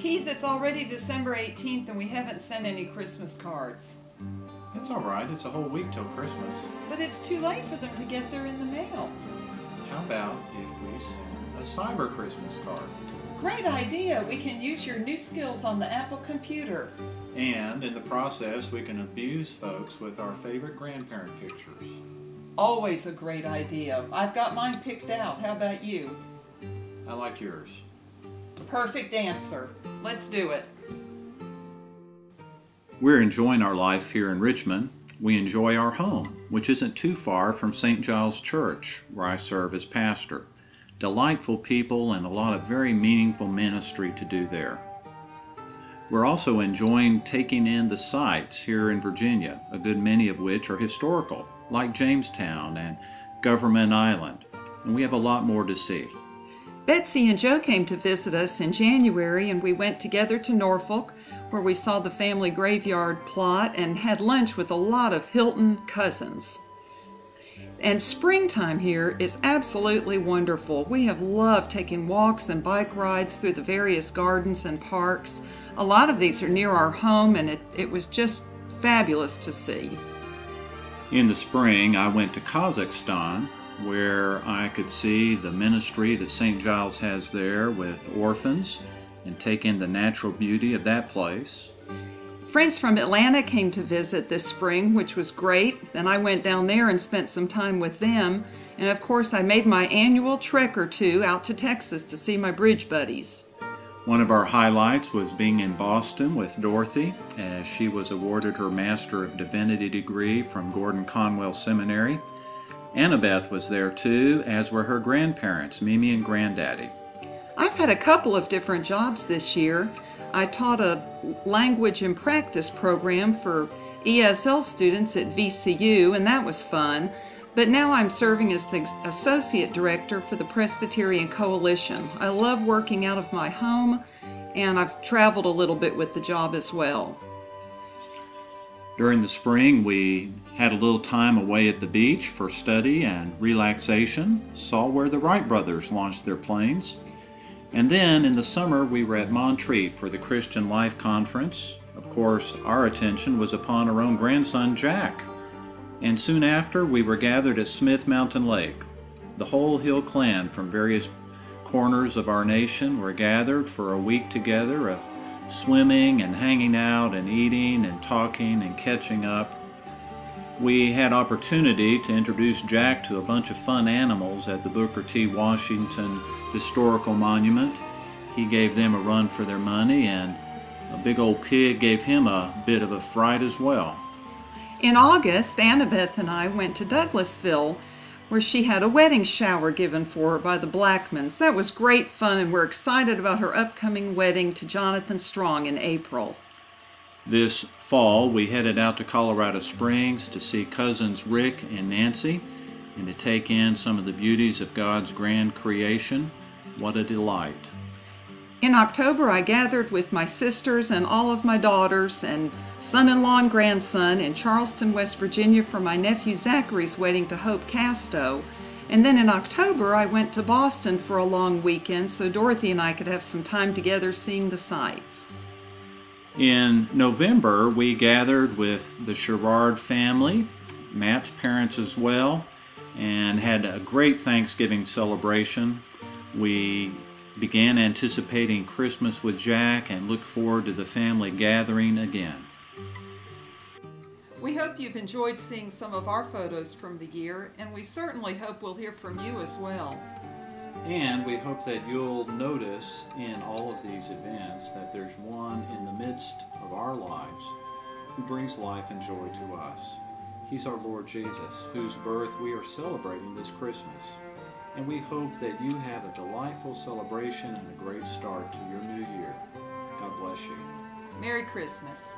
Keith, it's already December 18th and we haven't sent any Christmas cards. That's all right. It's a whole week till Christmas. But it's too late for them to get there in the mail. How about if we send a cyber Christmas card? Great idea! We can use your new skills on the Apple computer. And in the process, we can abuse folks with our favorite grandparent pictures. Always a great idea. I've got mine picked out. How about you? I like yours. Perfect answer. Let's do it. We're enjoying our life here in Richmond. We enjoy our home, which isn't too far from St. Giles Church, where I serve as pastor. Delightful people and a lot of very meaningful ministry to do there. We're also enjoying taking in the sights here in Virginia, a good many of which are historical, like Jamestown and Government Island, and we have a lot more to see. Betsy and Joe came to visit us in January, and we went together to Norfolk, where we saw the family graveyard plot and had lunch with a lot of Hilton cousins. And springtime here is absolutely wonderful. We have loved taking walks and bike rides through the various gardens and parks. A lot of these are near our home, and it was just fabulous to see. In the spring, I went to Kazakhstan, where I could see the ministry that St. Giles has there with orphans and take in the natural beauty of that place. Friends from Atlanta came to visit this spring, which was great. Then I went down there and spent some time with them. And of course, I made my annual trek or two out to Texas to see my bridge buddies. One of our highlights was being in Boston with Dorothy, as she was awarded her Master of Divinity degree from Gordon Conwell Seminary. Annabeth was there too, as were her grandparents, Mimi and Granddaddy. I've had a couple of different jobs this year. I taught a language and practice program for ESL students at VCU, and that was fun. But now I'm serving as the Associate Director for the Presbyterian Coalition. I love working out of my home, and I've traveled a little bit with the job as well. During the spring, we had a little time away at the beach for study and relaxation, saw where the Wright brothers launched their planes. And then in the summer, we were at Montreat for the Christian Life Conference. Of course, our attention was upon our own grandson, Jack. And soon after, we were gathered at Smith Mountain Lake. The whole Hill clan from various corners of our nation were gathered for a week together of swimming and hanging out and eating and talking and catching up. We had opportunity to introduce Jack to a bunch of fun animals at the Booker T. Washington Historical Monument. He gave them a run for their money, and a big old pig gave him a bit of a fright as well. In August, Annabeth and I went to Douglasville, where she had a wedding shower given for her by the Blackmans. That was great fun, and we're excited about her upcoming wedding to Jonathan Strong in April. This fall, we headed out to Colorado Springs to see cousins Rick and Nancy and to take in some of the beauties of God's grand creation. What a delight. In October, I gathered with my sisters and all of my daughters and son-in-law and grandson in Charleston, West Virginia for my nephew Zachary's wedding to Hope Casto. And then in October, I went to Boston for a long weekend so Dorothy and I could have some time together seeing the sights. In November, we gathered with the Sherrard family, Matt's parents as well, and had a great Thanksgiving celebration. We began anticipating Christmas with Jack and look forward to the family gathering again. We hope you've enjoyed seeing some of our photos from the year, and we certainly hope we'll hear from you as well. And we hope that you'll notice in all of these events that there's one in the midst of our lives who brings life and joy to us. He's our Lord Jesus, whose birth we are celebrating this Christmas. And we hope that you have a delightful celebration and a great start to your new year. God bless you. Merry Christmas.